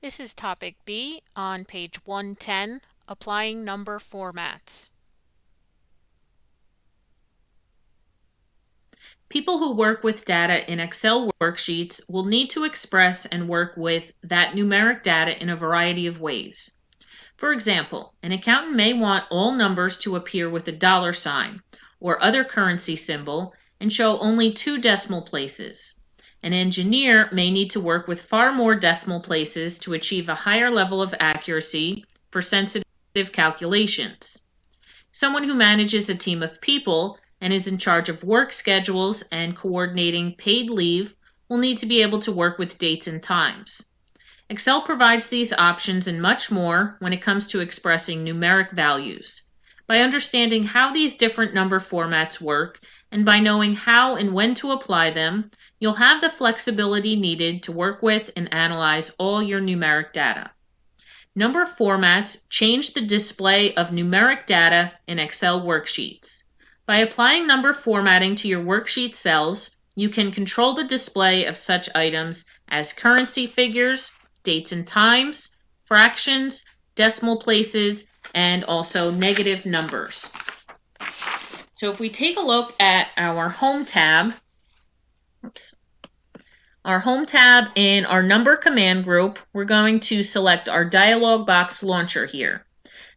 This is topic B on page 110, applying number formats. People who work with data in Excel worksheets will need to express and work with that numeric data in a variety of ways. For example, an accountant may want all numbers to appear with a dollar sign or other currency symbol and show only 2 decimal places. An engineer may need to work with far more decimal places to achieve a higher level of accuracy for sensitive calculations. Someone who manages a team of people and is in charge of work schedules and coordinating paid leave will need to be able to work with dates and times. Excel provides these options and much more when it comes to expressing numeric values. By understanding how these different number formats work and by knowing how and when to apply them, you'll have the flexibility needed to work with and analyze all your numeric data. Number formats change the display of numeric data in Excel worksheets. By applying number formatting to your worksheet cells, you can control the display of such items as currency figures, dates and times, fractions, decimal places, and also negative numbers. So if we take a look at our Home tab, in our number command group, we're going to select our dialog box launcher here.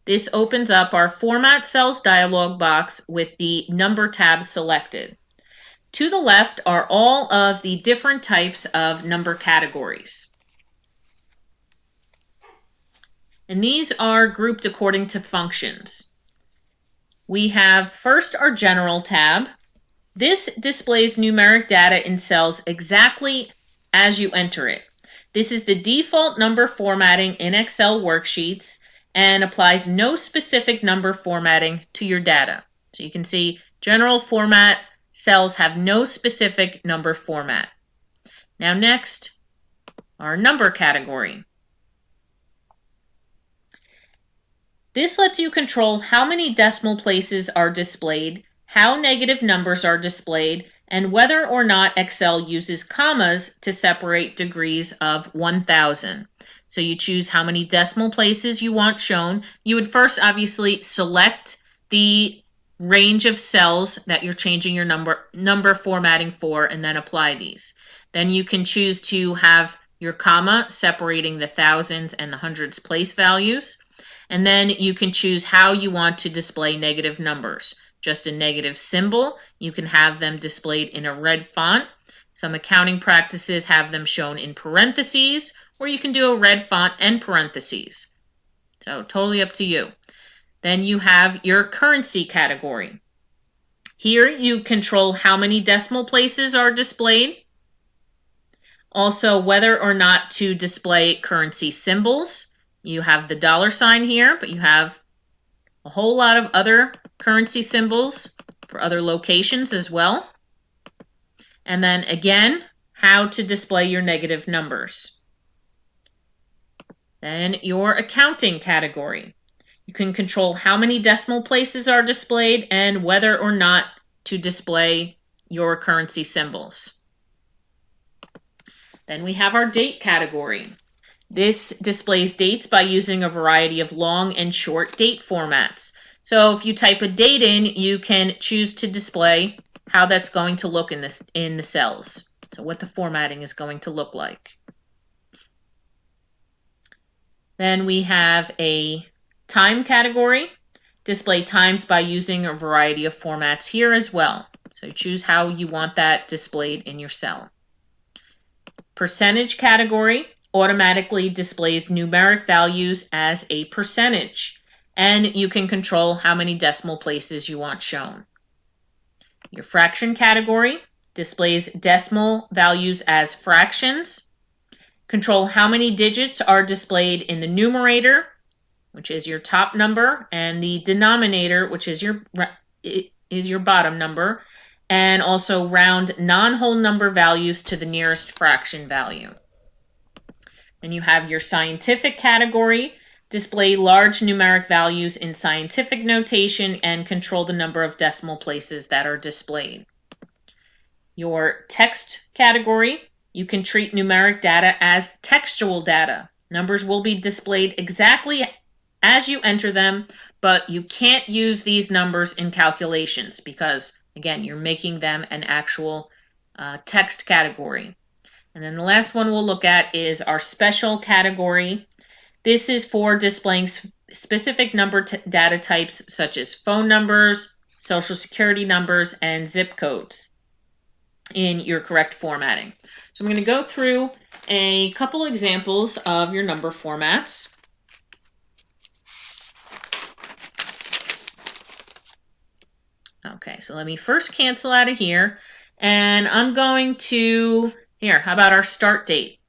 This opens up our Format Cells dialog box with the number tab selected. To the left are all of the different types of number categories. And these are grouped according to functions. We have first our General tab. This displays numeric data in cells exactly as you enter it. This is the default number formatting in Excel worksheets and applies no specific number formatting to your data. So you can see general format cells have no specific number format. Now next, our number category. This lets you control how many decimal places are displayed, how negative numbers are displayed, and whether or not Excel uses commas to separate degrees of 1,000. So you choose how many decimal places you want shown. You would first obviously select the range of cells that you're changing your number formatting for and then apply these. Then you can choose to have your comma separating the thousands and the hundreds place values. And then you can choose how you want to display negative numbers. Just a negative symbol. You can have them displayed in a red font. Some accounting practices have them shown in parentheses, or you can do a red font and parentheses. So totally up to you. Then you have your currency category. Here you control how many decimal places are displayed. Also, whether or not to display currency symbols. You have the dollar sign here, but you have a whole lot of other currency symbols for other locations as well. And then again, how to display your negative numbers. Then your accounting category. You can control how many decimal places are displayed and whether or not to display your currency symbols. Then we have our date category. This displays dates by using a variety of long and short date formats. So if you type a date in, you can choose to display how that's going to look in the cells. So what the formatting is going to look like. Then we have a time category. Display times by using a variety of formats here as well. So choose how you want that displayed in your cell. Percentage category automatically displays numeric values as a percentage, and you can control how many decimal places you want shown. Your fraction category displays decimal values as fractions. Control how many digits are displayed in the numerator, which is your top number, and the denominator, which is your bottom number, and also round non-whole number values to the nearest fraction value. Then you have your scientific category, display large numeric values in scientific notation and control the number of decimal places that are displayed. Your text category, you can treat numeric data as textual data. Numbers will be displayed exactly as you enter them, but you can't use these numbers in calculations because, again, you're making them an actual text category. And then the last one we'll look at is our special category. This is for displaying specific number data types such as phone numbers, social security numbers, and zip codes in your correct formatting. So I'm going to go through a couple examples of your number formats. Okay, so let me first cancel out of here, and I'm going to, here, how about our start date?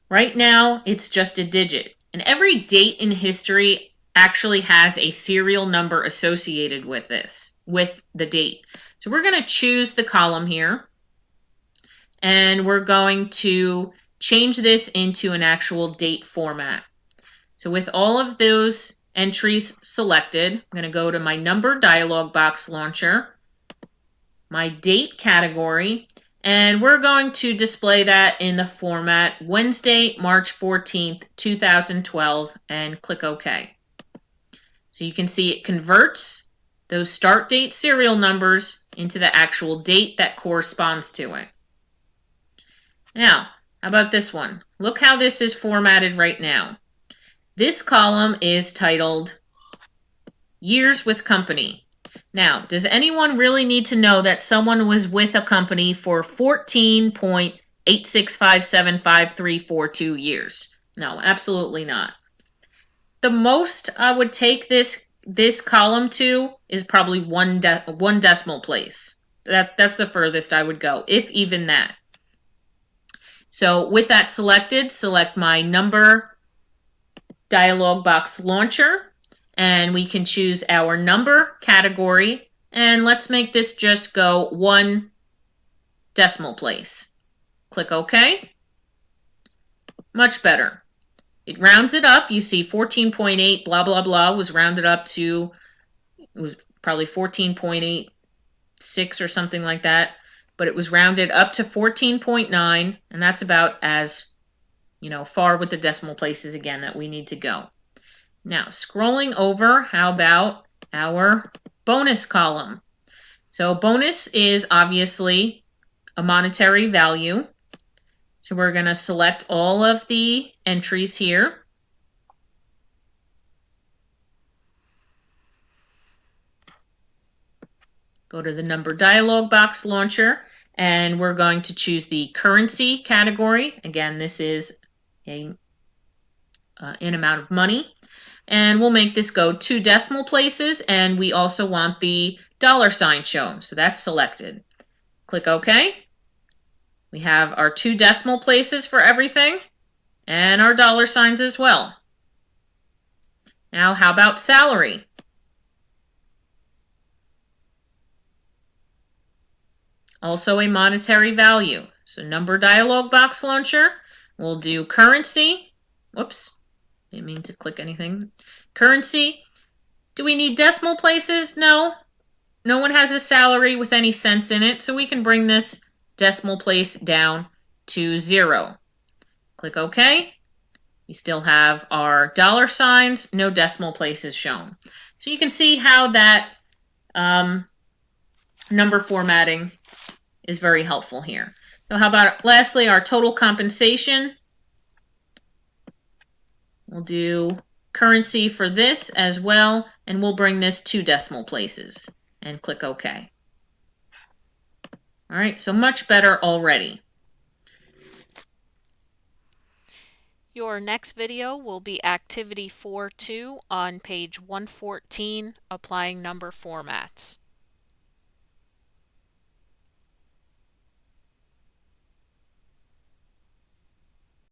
Right now, it's just a digit, and every date in history actually has a serial number associated with this, with the date. So we're going to choose the column here, and we're going to change this into an actual date format. So with all of those entries selected, I'm going to go to my number dialog box launcher, my date category, and we're going to display that in the format Wednesday, March 14th, 2012, and click OK. So you can see it converts those start date serial numbers into the actual date that corresponds to it. Now, how about this one? Look how this is formatted right now. This column is titled Years with Company. Now, does anyone really need to know that someone was with a company for 14.865754342 years? No, absolutely not. The most I would take this column to is probably one decimal place. That's the furthest I would go, if even that. So with that selected, select my number dialog box launcher, and we can choose our number category, and let's make this just go one decimal place. Click OK. Much better. It rounds it up. You see 14.8 blah blah blah was rounded up to, it was probably 14.86 or something like that, but it was rounded up to 14.9, and that's about as far with the decimal places again that we need to go. Now, scrolling over, how about our bonus column? So bonus is obviously a monetary value. So we're going to select all of the entries here. Go to the number dialog box launcher, and we're going to choose the currency category. Again, this is an amount of money. And we'll make this go 2 decimal places, and we also want the $sign shown. So that's selected. Click OK. We have our 2 decimal places for everything and our $signs as well. Now, how about salary? Also a monetary value. So number dialog box launcher, we'll do currency. Whoops, didn't mean to click anything. Currency. Do we need decimal places? No. No one has a salary with any cents in it, so we can bring this decimal place down to 0. Click OK. We still have our $signs, no decimal places shown. So you can see how that number formatting is very helpful here. So how about lastly our total compensation? We'll do currency for this as well, and we'll bring this 2 decimal places and click OK. All right, so much better already. Your next video will be Activity 4.2 on page 114, Applying Number Formats.